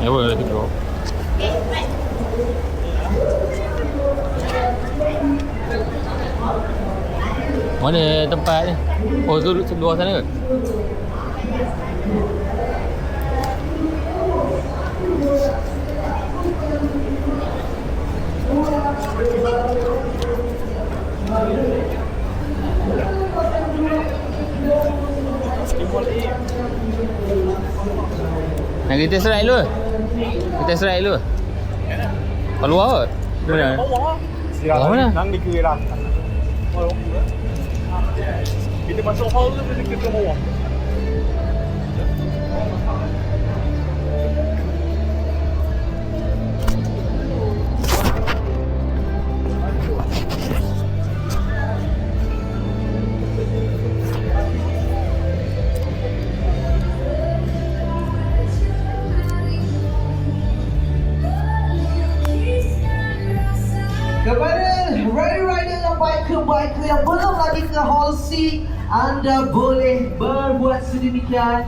boleh tidur. Mana tempat ni? Oh, tu luar sana ke? Nak kita serai dulu? Kita serai dulu? Kat luar ke? Mana? Bawah mana? Nang di kiri lah. Kita masuk hall tu kita ke bawah. Kepada rider-rider dan biker-biker yang belum lagi ke Hall C, anda boleh berbuat sedemikian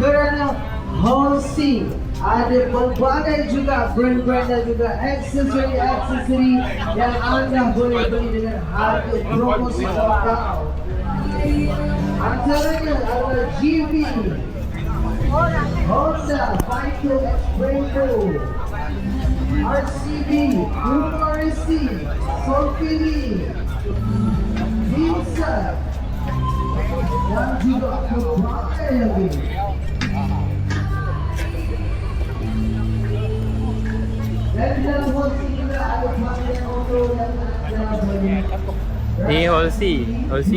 kerana Hall C ada pelbagai juga brand-brand dan juga aksesori-aksesori yang anda boleh beli dengan harga promosi terjangkau. Antaranya adalah GV, Honda Fighter X Rainbow, RCB, Puma Racing, Solfini, Vinsa, dan juga pelbagai lagi. Dan di dalam Hall C juga ada pelbagai motor yang ada banyak. Ni Hall C. Hall C.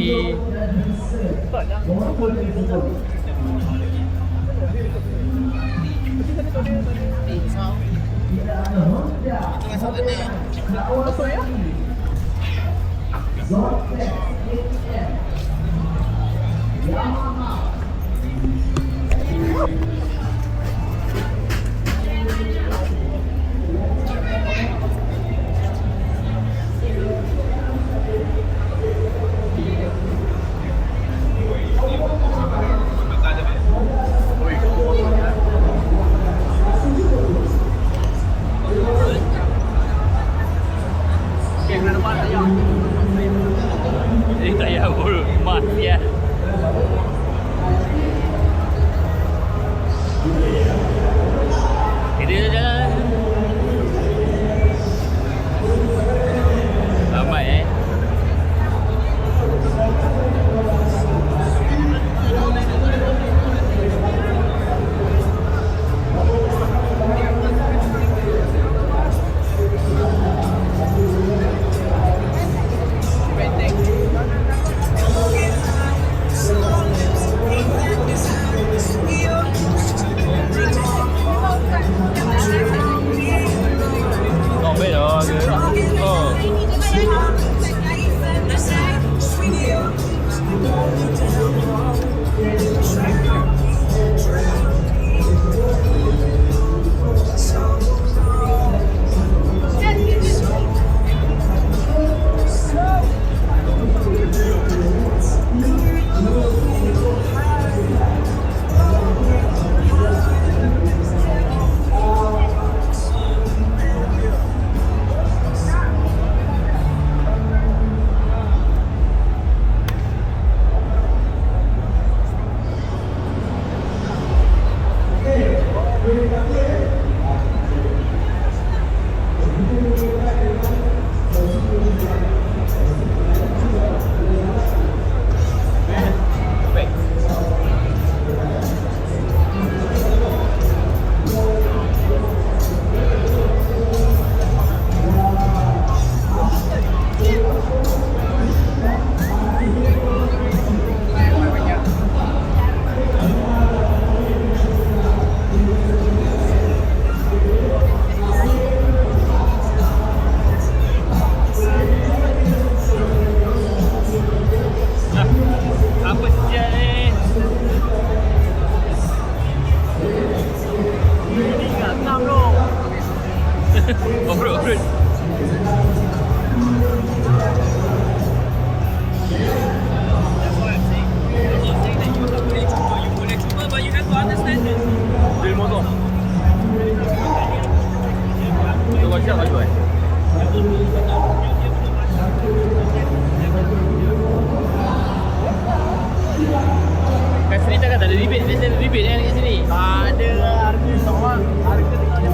Ini tak payah bol emas ya. Kat sini tak ada rebate. Biasa ada rebate kan kat sini. Tak ada harga sama. Harga tengoknya.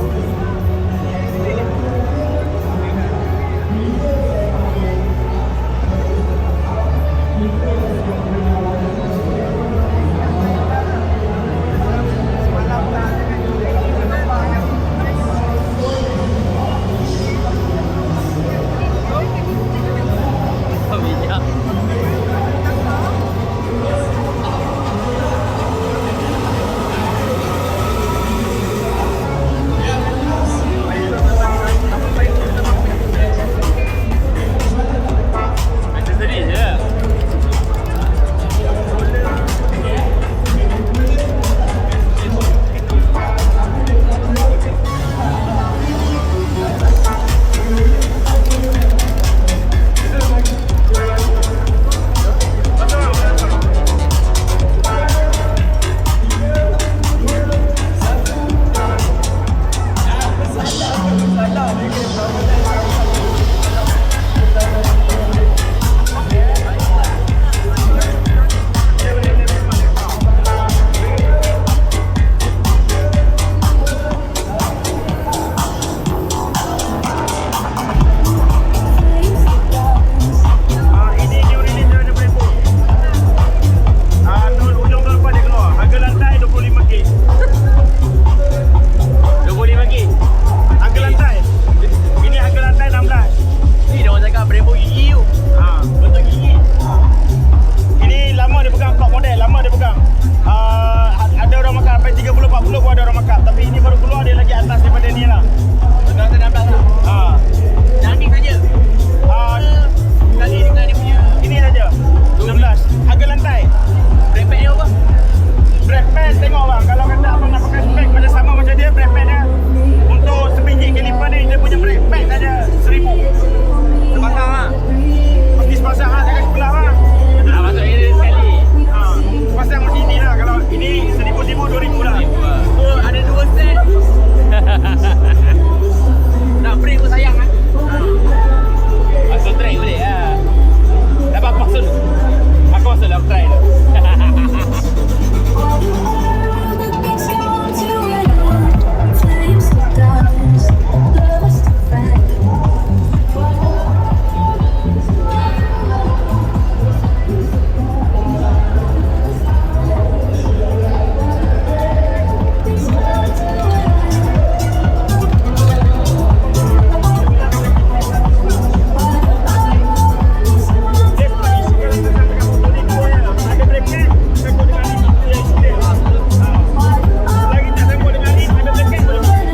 Oh, minyak. Aksesori je. Ini new release daripada Brembo. Tu ujung tahun depan dia keluar. Harga lantai RM25K. 25 gig. Harga lantai. Ini harga lantai 16. Ni dia orang cakap Brembo gigi tu. Bentuk gigi. Ini lama dia pegang blok model, lama dia pegang. Ada orang makan sampai 30-40 pun ada orang makan. Tapi ini baru keluar, dia lagi atas daripada ni lah. Harga lantai 16 lah. Yang ni saja. Kali dengan dia punya ini saja. 16. Harga lantai. Brake pad dia apa? Brake pad tengok bang. Kalau kata abang nak pakai spek macam sama macam dia, brake pad dia untuk sebiji kaliper ni dia punya brake pad saja 1000. Sepasang lah. Mesti sepasang lah, jangan sebelah bang. Maksudnya dia sekali. Pasang macam ni lah. Kalau ini 1000 2000 lah. Oh, ada 2 set. Nak break pun sayang kan? Masuk track boleh lah. Dapat aku masuk dulu. Aku masuk dalam try dulu. Ada brake pad, sambung dengan rim itu yang gila. Lagi tak sambung dengan rim, ada brake pad boleh pakai.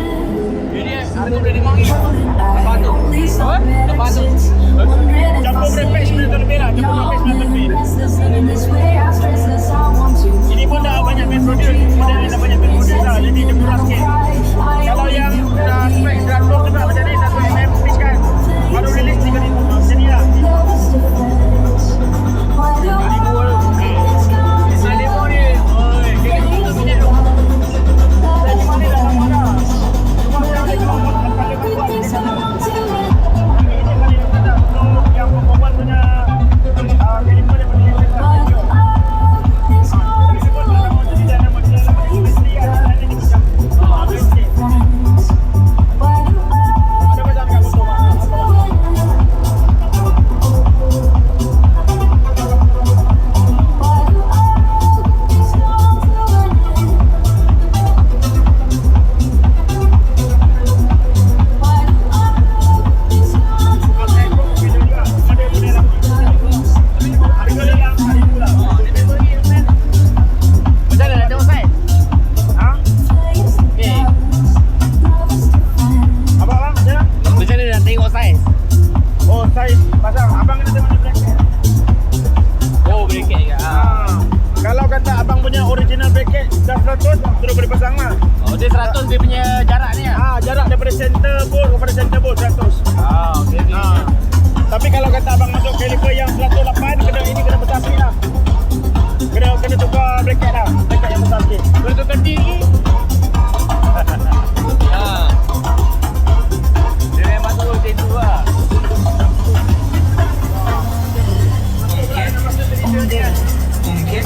Ini harga boleh dimanggil. Lepas tu. Apa? Lepas tu. Campur brake pad 900 lebih lah. Campur brake pad 900 lebih. Ini pun dah banyak main produce. Model ni dah banyak main produce lah. Jadi dia murah sikit. Kalau yang dah spek 100 juga macam ni, 1mm pitch kan. Baru release 3,000. Macam ni lah. 2,000 tu. Salimo ni. Oi, kira kita minit tu. Dari mana dah lama dah. Cuma yang dia keluar lepas dia buat dia kata. Ini kali dia kata untuk yang performance punya kaliper dia punya video. Tapi pun tak nama jadi dah nama dia nama industri ada ni macam basic. Ada macam kat motor bang. Macam mana nak tengok saiz? Ni. Macam mana nak tengok saiz? Oh, saiz pasang. Abang kena tengok ni bracket. Oh, bracket ke? Kalau kata abang punya original bracket dah 100, terus boleh pasang lah. Oh, dia 100 dia punya jarak ni lah. Jarak daripada center bolt kepada center bolt 100. Okey. Tapi kalau kata abang masuk kaliper yang 108, ini kena besar sikit lah. Kena tukar bracket lah. Bracket yang besar sikit. Kena tukar D lagi. Dia memang tu macam tu lah. Masuk dari dia ni kan.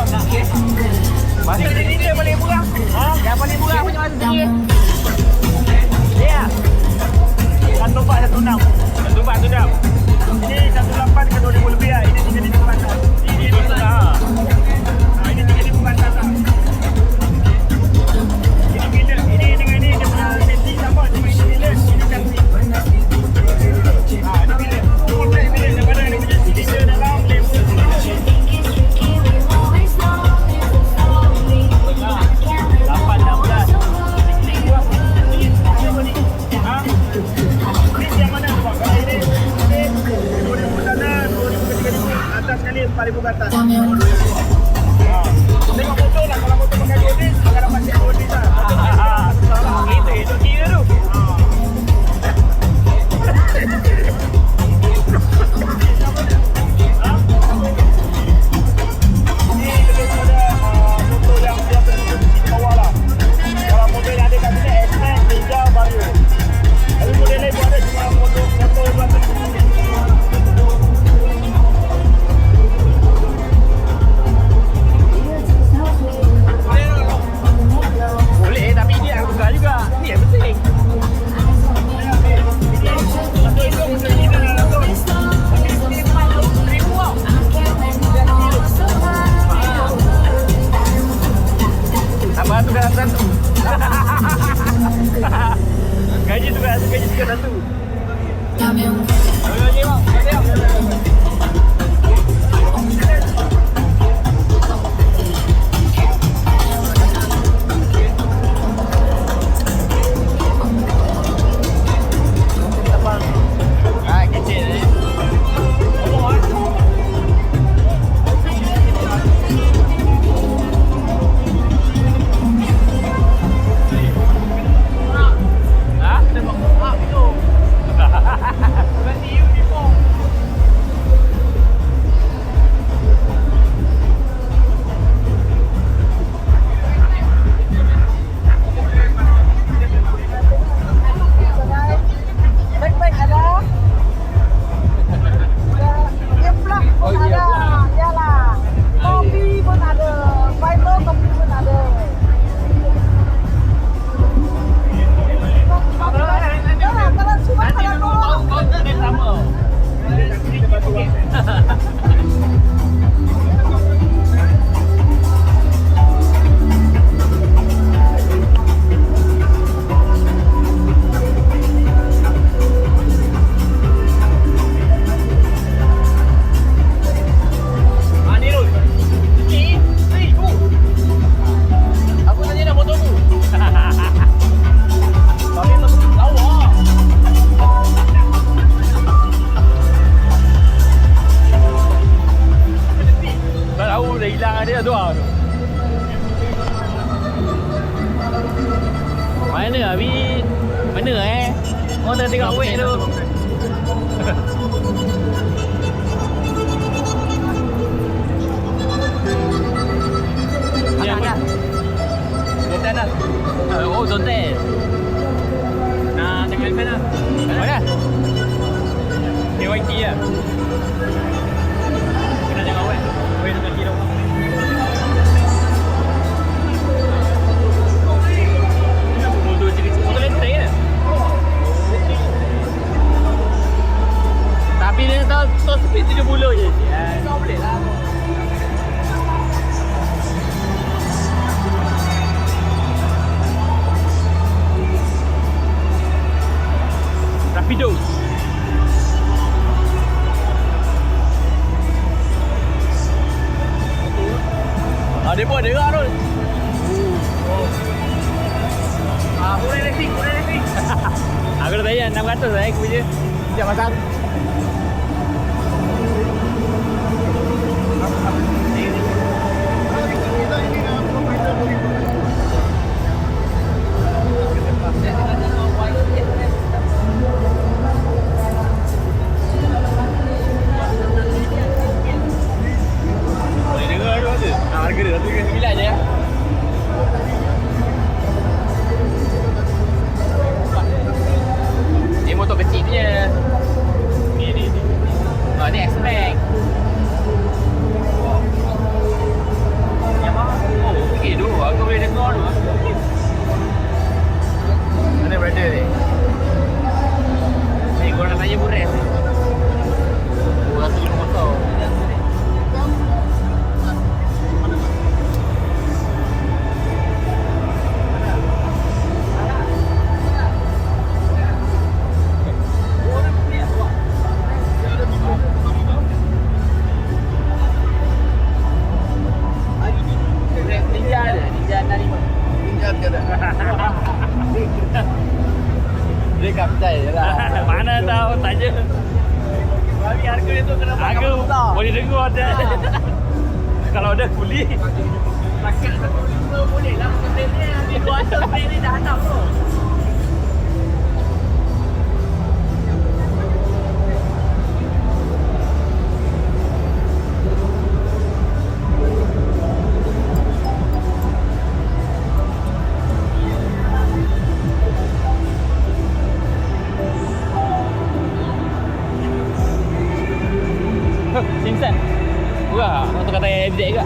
Masa sendiri dia paling murah. Ha? Yang paling murah punya masa sendiri. Ya. 1,416. 1,416. Ini 18 ke 2000 lebih lah. Ini 3,000 ke atas. Ini Itu setengah. ini 3,000 ke atas lah. Ini bila ini dengan ini dia punya safety sama. Cuma ini bila ini kasi. Ini bila. Full black bila daripada dia punya cylinder dalam level. 816. Ini yang mana tu Pak? Kalau ini 2,000 sana, 2,000 ke 3,000. Atas sekali 4,000 ke atas. Tengok motor lah. Kalau motor pakai 2 dis, akan dapat set 2 dis lah. Itu kira tu. Ini lebih kepada motor yang dia berfungsi di bawah lah. Kalau motor yang ada kat sini, X-Max, Ninja, Vario. Tapi model lain pun ada, cuma motor yang berfungsi. Boleh tapi dia aku tukar juga. Ni yang penting. Apa tukar satu? Gaji tukar satu. Okey, bang. Kecil ni. Ha? Tengok itu. Berarti uniform. Baik-baik ada. Geplak pun ada. Yalah. Kopi pun ada. Milo kopi pun ada. Kalau cuma kalau Kau tak sama. Anirul. Ni, aku tanya dah motor tu. Tapi lawa. Tak tahu dah hilang dia tu ah. Mana Abi? Mana Orang tengah tengok wek tu. Ni apa? Zonten dah. Oh, zonten. Nah, tengok pen dah. Mana? KYT lah. Kena jangan wet. Wet dengan kilo. Motor cerita. Motor lenteng kan? Tapi dia tahu speed 70 je. Kau boleh lah. Rapido. Dia pun ada gerak tu. Boleh racing. Aku dah bayar 600 lah aku punya. Sekejap pasang. Boleh dengar tu ada. Harga dia 139 je ya. Dia motor kecil punya. Ni Jana 5. Ingat ke tak? Dia kapten je lah. Mana tahu tanya. Tapi harga itu kenapa Aku boleh dengar ada. Kalau ada kuli. Takat 1.5 boleh lah. Konten ni buat konten ni dah hanap tu. Simsan. Wah, untuk kata FZ juga.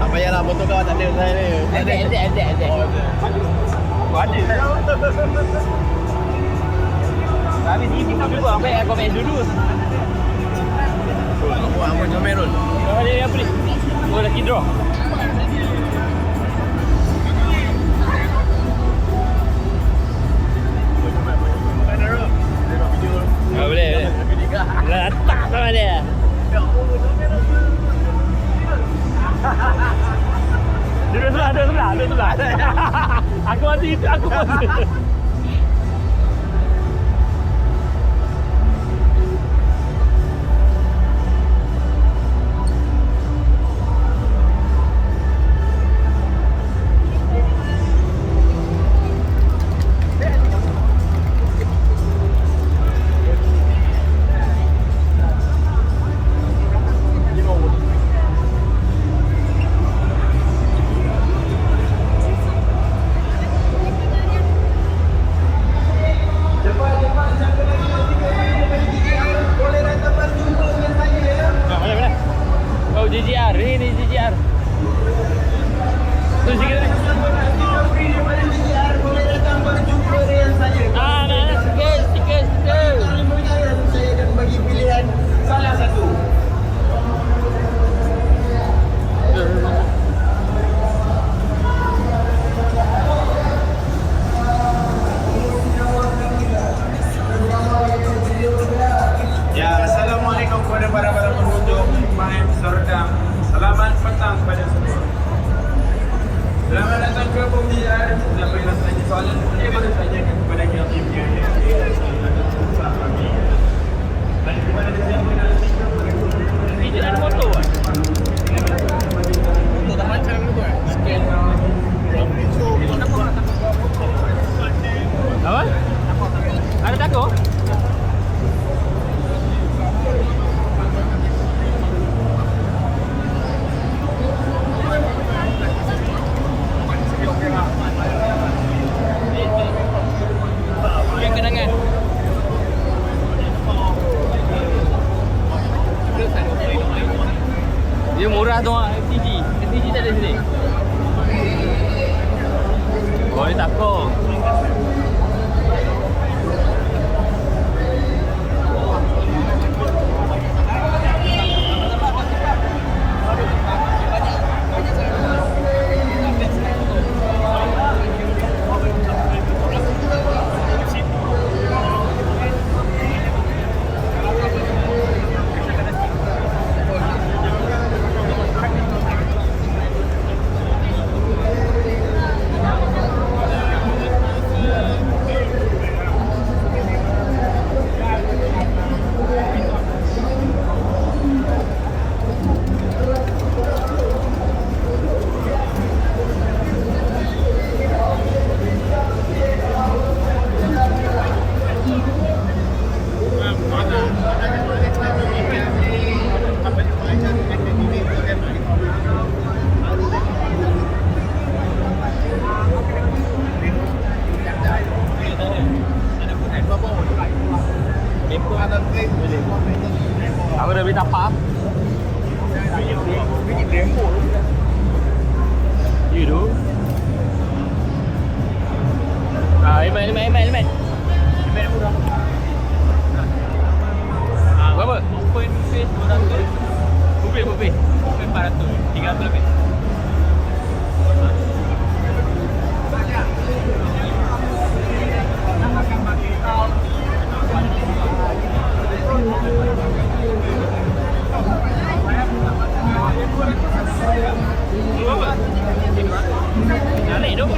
Tak payahlah foto kau tak ada saya ni. FZ. Oh, ada. Habis ni kita dulu ambil aku ambil dulu. Apa comel Rul? Kalau dia apa ni? Oh, lucky draw. Boleh. Letak sama dia. Duduk sebelah. Aku mati. Oh, JJR. Ini JJR. Tu sikit ni. Stiker. Saya akan bagi pilihan salah satu. Ya, Assalamualaikum kepada para pengunjung Main Serdang. Selamat petang kepada semua. Selamat datang ke Pembiayaan. Siapa yang nak tanya soalan, dia boleh tanyakan kepada kami. Dan kepada siapa yang nak Ini ada foto kan? Untuk tak macam tu kan? Scan. Apa? Ada takut? Yang kenangan. Dia murah tu FTG. FTG tak ada sini. Oh, dia takut. Aku dah beli tapak. You do? Iman. Berapa? Open face 200. Buffet. Open 400. 300 lebih. baik tu.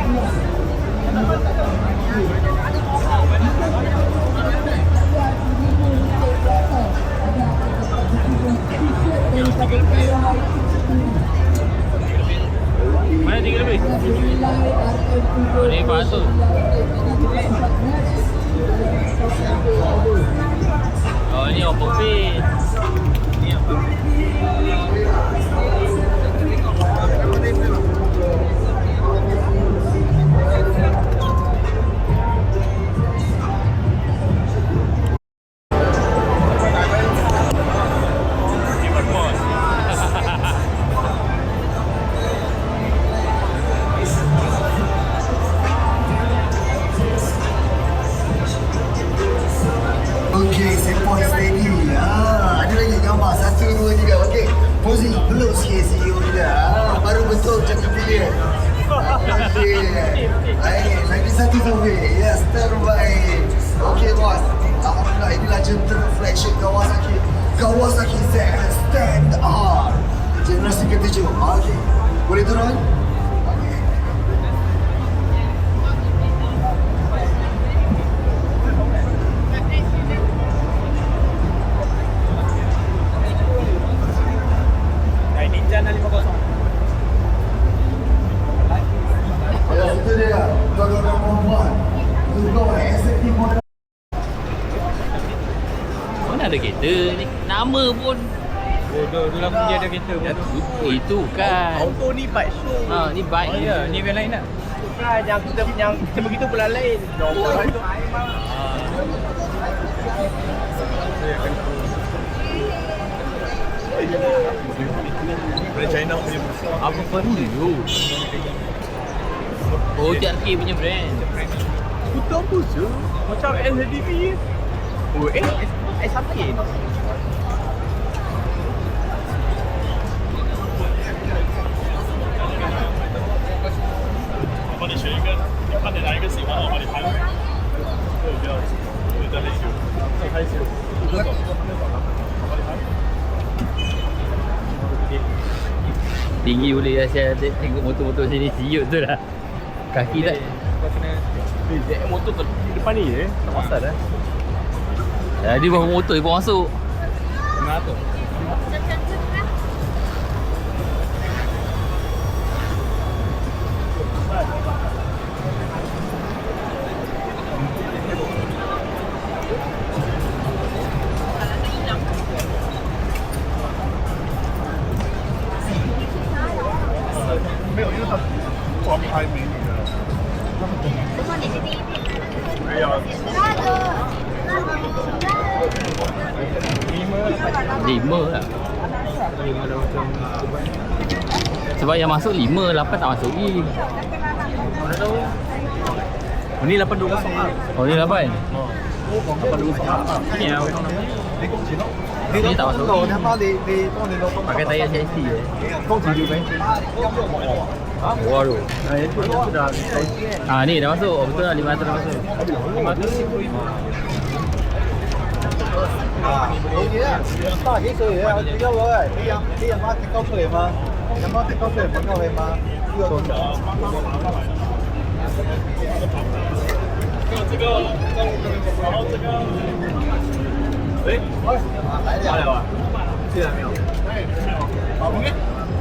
Mana 3 lebih? Oh, ni patut. Oh, ni open pit. Ni apa? Okey, sepoi steady. Ada lagi gambar 1, 2, 3. Okey, posing belum sikit CEO dia. Baru betul cakap dia. Okey. Baik, lagi satu sampai. Yes, terbaik. Okey, bos. Alhamdulillah, inilah jentera flagship Kawasaki. Kawasaki ZX Stand R. Generasi ke-7. Okey. Boleh turun? Okey. Ninja 650. Ya, itu dia. Tolong nombor 1. Untuk SFT model. Mana ada kereta ni? Nama pun. Bodoh, dulu lama dia ada kereta. Itu kan. Auto ni bike show. Ha, ni bike Oh ni. ya, ni yang lain lah. Bukan yang kita begitu pula lain. Nombor itu. Dari China punya. Apa pun dulu. Oh, TRK punya brand. Skuter apa je? Macam SDV. Oh, SRK. Tinggi boleh lah saya tengok motor-motor sini siut tu lah. Kaki tak. Kau kena motor ke depan ni je. Tak pasal dah. Dia bawa motor, dia bawa masuk. Mana tu? Lima lah. Sebab yang masuk 5, 8 tak masuk lagi. Ni 820. Oh, ni 8. Ni yang Ni tak masuk lagi. 他妈你帮你老公 Pakai tayar CST je. 工资就没。 Waduh. Itu sudah. Ni dah masuk. Oh, betul lah 500 dah masuk. 大幾歲嘅？我點解會？你阿媽踢鳩出嚟嘛？阿媽踢鳩出嚟揾鳩你嘛？呢個動作。來了，進來沒有？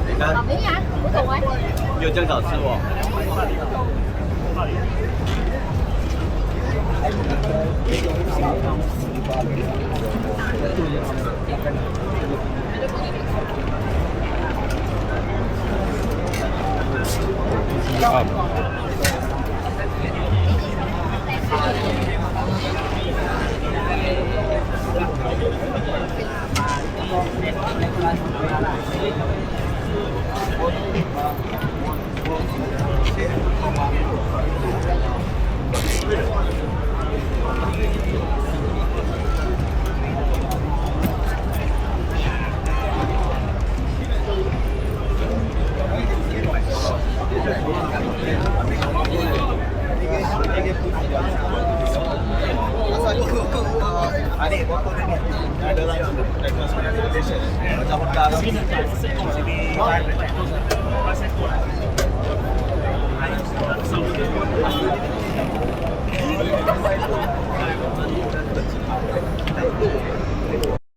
你看，有這樣早吃喎。Thank you.